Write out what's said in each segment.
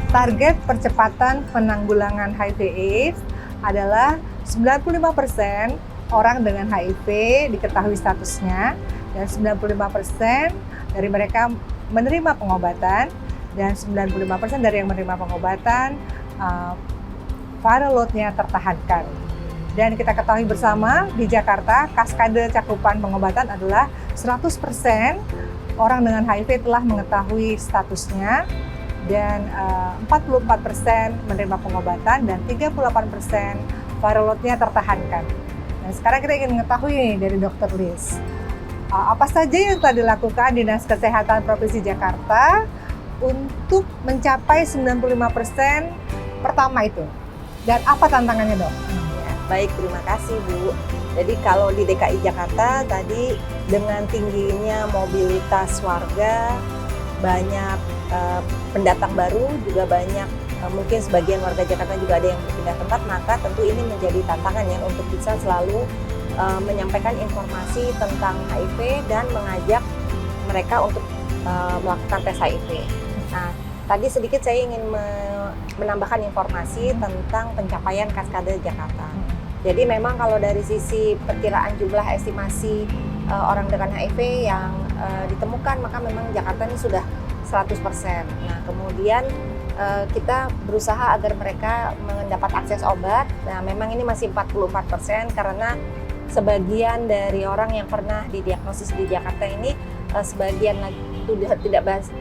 Target percepatan penanggulangan HIV/AIDS adalah 95% orang dengan HIV diketahui statusnya, dan 95% dari mereka menerima pengobatan, dan 95% dari yang menerima pengobatan viral load-nya tertahankan. Dan kita ketahui bersama di Jakarta, kaskade cakupan pengobatan adalah 100% orang dengan HIV telah mengetahui statusnya, dan 44% menerima pengobatan, dan 38% viral load-nya tertahankan. Nah, sekarang kita ingin mengetahui nih dari Dr. Liz, apa saja yang telah dilakukan Dinas Kesehatan Provinsi Jakarta untuk mencapai 95% pertama itu, dan apa tantangannya, Dok? Baik, terima kasih Bu. Jadi kalau di DKI Jakarta tadi dengan tingginya mobilitas warga, banyak pendatang baru, juga banyak mungkin sebagian warga Jakarta juga ada yang berpindah tempat, maka tentu ini menjadi tantangan ya untuk bisa selalu menyampaikan informasi tentang HIV dan mengajak mereka untuk melakukan tes HIV. Nah, tadi sedikit saya ingin menambahkan informasi tentang pencapaian Kaskade Jakarta. Jadi memang kalau dari sisi perkiraan jumlah estimasi orang dengan HIV yang ditemukan, maka memang Jakarta ini sudah 100%. Nah, kemudian kita berusaha agar mereka mendapat akses obat. Nah, memang ini masih 44% karena sebagian dari orang yang pernah didiagnosis di Jakarta ini sebagian lagi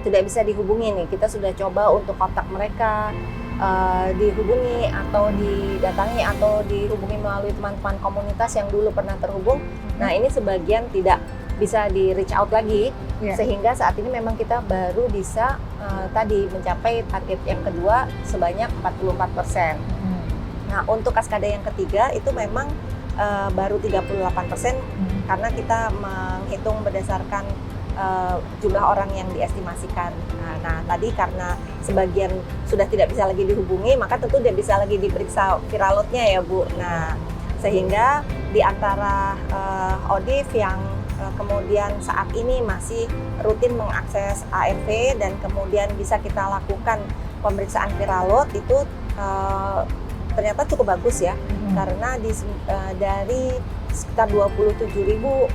tidak bisa dihubungi nih. Kita sudah coba untuk kontak mereka, dihubungi atau didatangi atau dihubungi melalui teman-teman komunitas yang dulu pernah terhubung. Nah, ini sebagian tidak bisa di reach out lagi, sehingga saat ini memang kita baru bisa tadi mencapai target yang kedua sebanyak 44%. Nah, untuk kaskade yang ketiga itu memang baru 38% karena kita menghitung berdasarkan jumlah orang yang diestimasikan. Nah, tadi karena sebagian sudah tidak bisa lagi dihubungi, maka tentu tidak bisa lagi diperiksa viral load-nya ya Bu. Nah, sehingga di antara ODIF yang kemudian saat ini masih rutin mengakses ARV dan kemudian bisa kita lakukan pemeriksaan viral load itu ternyata cukup bagus ya, karena dari sekitar 27.000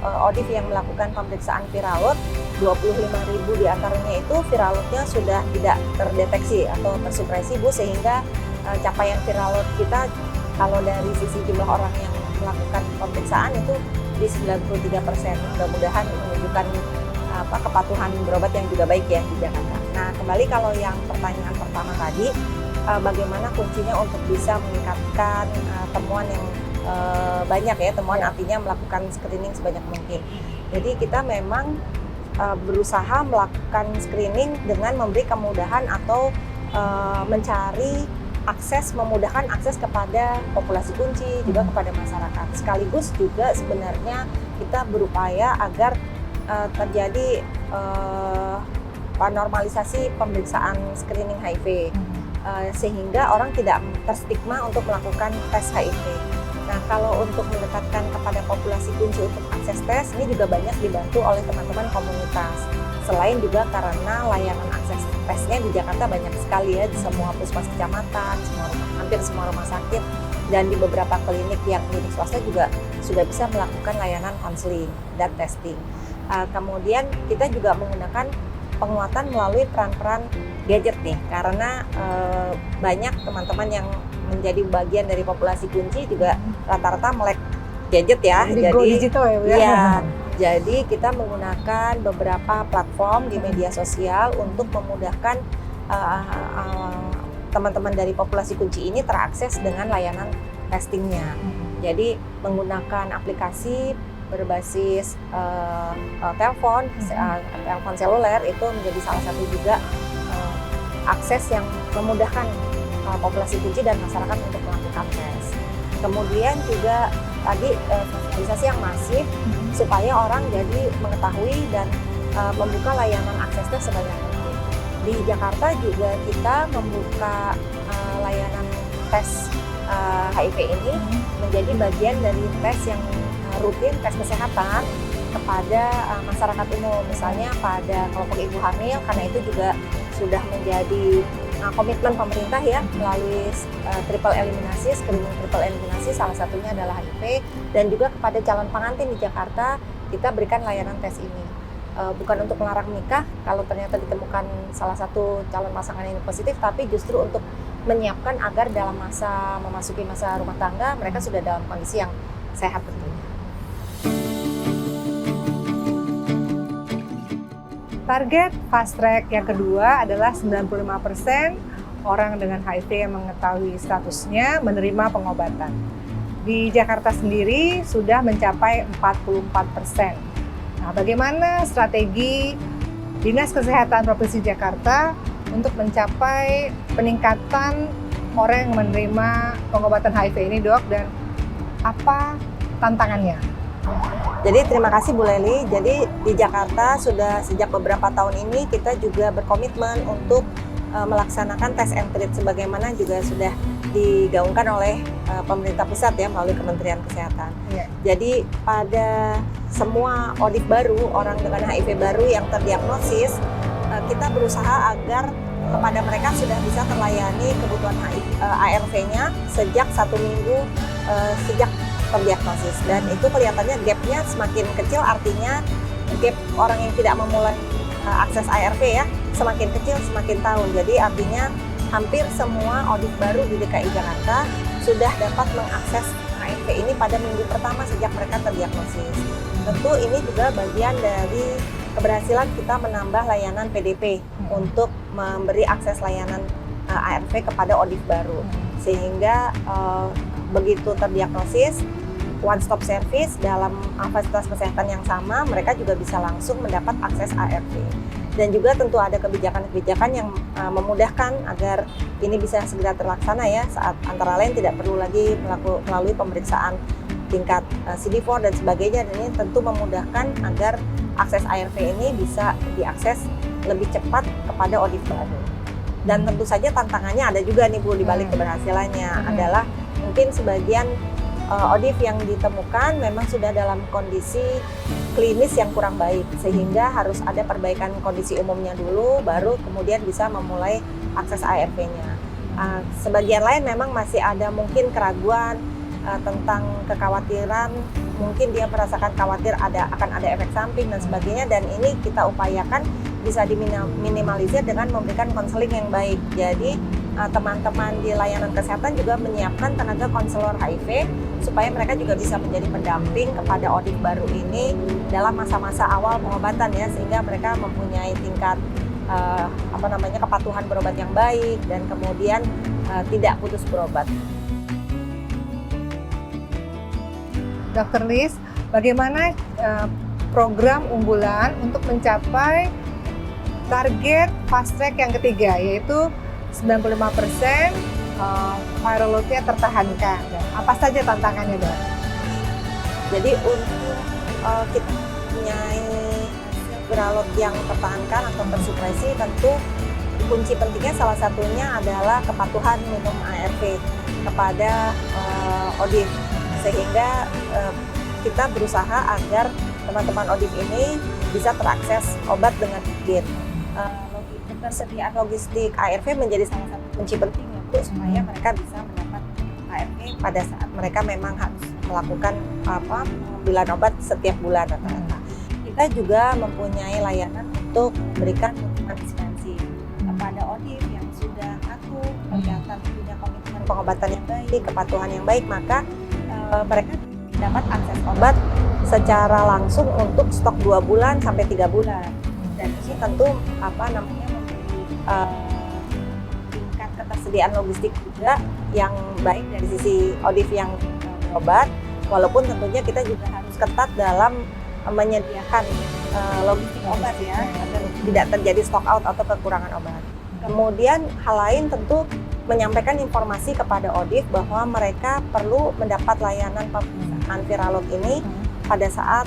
ODIF yang melakukan pemeriksaan viral load, 25.000 diantaranya itu viral load-nya sudah tidak terdeteksi atau tersupresi Bu, sehingga capaian viral load kita kalau dari sisi jumlah orang yang melakukan pemeriksaan itu di 93%. Mudah-mudahan menunjukkan kepatuhan berobat yang juga baik ya di Jakarta. Nah, kembali kalau yang pertanyaan pertama tadi, bagaimana kuncinya untuk bisa meningkatkan temuan yang banyak ya, temuan artinya melakukan screening sebanyak mungkin. Jadi kita memang berusaha melakukan screening dengan memberi kemudahan atau mencari memudahkan akses kepada populasi kunci, juga kepada masyarakat. Sekaligus juga sebenarnya kita berupaya agar terjadi normalisasi pemeriksaan screening HIV, sehingga orang tidak terstigma untuk melakukan tes HIV. Nah, kalau untuk mendekatkan kepada populasi kunci untuk akses tes, ini juga banyak dibantu oleh teman-teman komunitas. Selain juga karena layanan akses tesnya di Jakarta banyak sekali ya, di semua puskesmas kecamatan, hampir semua rumah sakit, dan di beberapa klinik yang klinik swasta juga sudah bisa melakukan layanan konseling dan testing. Kemudian kita juga menggunakan penguatan melalui peran-peran gadget nih, karena banyak teman-teman yang menjadi bagian dari populasi kunci juga rata-rata melek gadget ya. Jadi go digital ya Bu ya? Iya. Jadi kita menggunakan beberapa platform di media sosial untuk memudahkan teman-teman dari populasi kunci ini terakses dengan layanan testingnya. Jadi menggunakan aplikasi berbasis telepon seluler itu menjadi salah satu juga akses yang memudahkan populasi kunci dan masyarakat untuk melakukan tes. Kemudian juga tadi sosialisasi yang masif supaya orang jadi mengetahui dan membuka layanan akses tes sebanyak mungkin. Di Jakarta juga kita membuka layanan tes HIV ini menjadi bagian dari tes yang rutin, tes kesehatan kepada masyarakat umum, misalnya pada kelompok ibu hamil, karena itu juga sudah menjadi komitmen pemerintah ya melalui triple eliminasi, screening triple eliminasi, salah satunya adalah HIV, dan juga kepada calon pengantin di Jakarta kita berikan layanan tes ini. Bukan untuk melarang menikah kalau ternyata ditemukan salah satu calon pasangan ini positif, tapi justru untuk menyiapkan agar dalam masa memasuki masa rumah tangga mereka sudah dalam kondisi yang sehat tentunya. Target fast track yang kedua adalah 95% orang dengan HIV yang mengetahui statusnya menerima pengobatan. Di Jakarta sendiri sudah mencapai 44%. Nah, bagaimana strategi Dinas Kesehatan Provinsi Jakarta untuk mencapai peningkatan orang yang menerima pengobatan HIV ini, Dok, dan apa tantangannya? Jadi terima kasih Bu Leli. Jadi di Jakarta sudah sejak beberapa tahun ini kita juga berkomitmen untuk melaksanakan tes and treat sebagaimana juga sudah digaungkan oleh pemerintah pusat ya melalui Kementerian Kesehatan. Ya. Jadi pada semua ODIF baru, orang dengan HIV baru yang terdiagnosis, kita berusaha agar kepada mereka sudah bisa terlayani kebutuhan ARV-nya sejak 1 minggu sejak terdiagnosis, dan itu kelihatannya gap-nya semakin kecil, artinya gap orang yang tidak memulai akses ARV ya semakin kecil semakin tahun. Jadi artinya hampir semua ODIF baru di DKI Jakarta sudah dapat mengakses ARV ini pada minggu pertama sejak mereka terdiagnosis. Tentu ini juga bagian dari keberhasilan kita menambah layanan PDP untuk memberi akses layanan ARV kepada ODIF baru, sehingga begitu terdiagnosis one stop service dalam fasilitas kesehatan yang sama, mereka juga bisa langsung mendapat akses ARV. Dan juga tentu ada kebijakan-kebijakan yang memudahkan agar ini bisa segera terlaksana ya, saat antara lain tidak perlu lagi melalui pemeriksaan tingkat CD4 dan sebagainya, dan ini tentu memudahkan agar akses ARV ini bisa diakses lebih cepat kepada ODIF baru. Dan tentu saja tantangannya ada juga nih Bu, di balik keberhasilannya adalah mungkin sebagian ODIF yang ditemukan memang sudah dalam kondisi klinis yang kurang baik, sehingga harus ada perbaikan kondisi umumnya dulu, baru kemudian bisa memulai akses ARV-nya. Sebagian lain memang masih ada mungkin keraguan tentang kekhawatiran, mungkin dia merasakan khawatir akan ada efek samping dan sebagainya, dan ini kita upayakan bisa diminimalisir dengan memberikan konseling yang baik. Jadi teman-teman di layanan kesehatan juga menyiapkan tenaga konselor HIV supaya mereka juga bisa menjadi pendamping kepada ODIF baru ini dalam masa-masa awal pengobatan ya, sehingga mereka mempunyai tingkat kepatuhan berobat yang baik dan kemudian tidak putus berobat. Dr. Liz, bagaimana program unggulan untuk mencapai target fast track yang ketiga, yaitu 95% viral load-nya tertahankan? Apa saja tantangannya, Dok? Jadi untuk kita mempunyai viral load yang tertahankan atau tersupresi, tentu kunci pentingnya salah satunya adalah kepatuhan minum ARV kepada ODIF, sehingga kita berusaha agar teman-teman ODIF ini bisa terakses obat dengan sedikit. Ketersediaan logistik ARV menjadi salah satu kunci penting ya Bu, supaya mereka bisa mendapat ARV pada saat mereka memang harus melakukan pengambilan obat setiap bulan rata-rata. Kita juga mempunyai layanan untuk memberikan dispensi kepada ODIF yang sudah patuh, tercatat punya komitmen pengobatan yang baik, kepatuhan yang baik, maka mereka dapat akses obat secara langsung untuk stok 2 bulan sampai 3 bulan. Dan ini tentu tingkat ketersediaan logistik juga yang baik dari sisi ODIF yang berobat, walaupun tentunya kita juga harus ketat dalam menyediakan logistik obat ya, agar tidak terjadi stock out atau kekurangan obat. Kemudian hal lain tentu menyampaikan informasi kepada ODIF bahwa mereka perlu mendapat layanan pemeriksaan viral load ini pada saat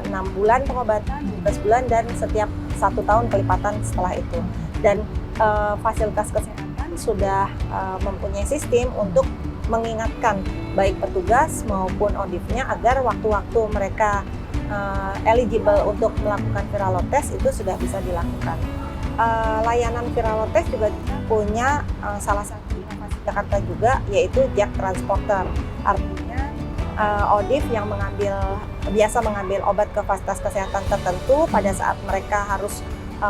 6 bulan pengobatan, 12 bulan, dan setiap 1 tahun kelipatan setelah itu. Dan fasilitas kesehatan sudah mempunyai sistem untuk mengingatkan baik petugas maupun ODIF-nya agar waktu-waktu mereka eligible untuk melakukan viral load test itu sudah bisa dilakukan. layanan Viralotes juga punya salah satu inovasi Jakarta juga, yaitu Jak Transporter. Artinya ODIF yang biasa mengambil obat ke fasilitas kesehatan tertentu, pada saat mereka harus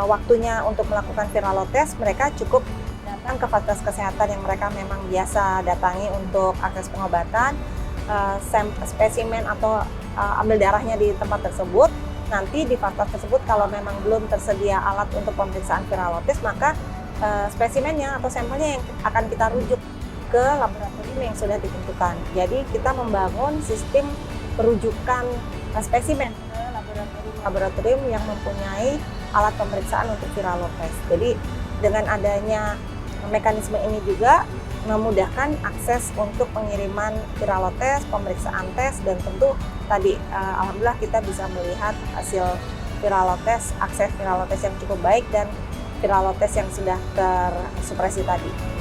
waktunya untuk melakukan Viralotes, mereka cukup datang ke fasilitas kesehatan yang mereka memang biasa datangi untuk akses pengobatan, spesimen atau ambil darahnya di tempat tersebut. Nanti di fasilitas tersebut kalau memang belum tersedia alat untuk pemeriksaan Viralotes, maka spesimennya atau sampelnya yang akan kita rujuk ke laboratorium yang sudah ditentukan. Jadi kita membangun sistem perujukan spesimen ke laboratorium yang mempunyai alat pemeriksaan untuk Viralotes. Jadi dengan adanya mekanisme ini juga memudahkan akses untuk pengiriman Viralotes, pemeriksaan tes, dan tentu tadi alhamdulillah kita bisa melihat hasil Viralotes, akses Viralotes yang cukup baik dan Viralotes yang sudah tersupresi tadi.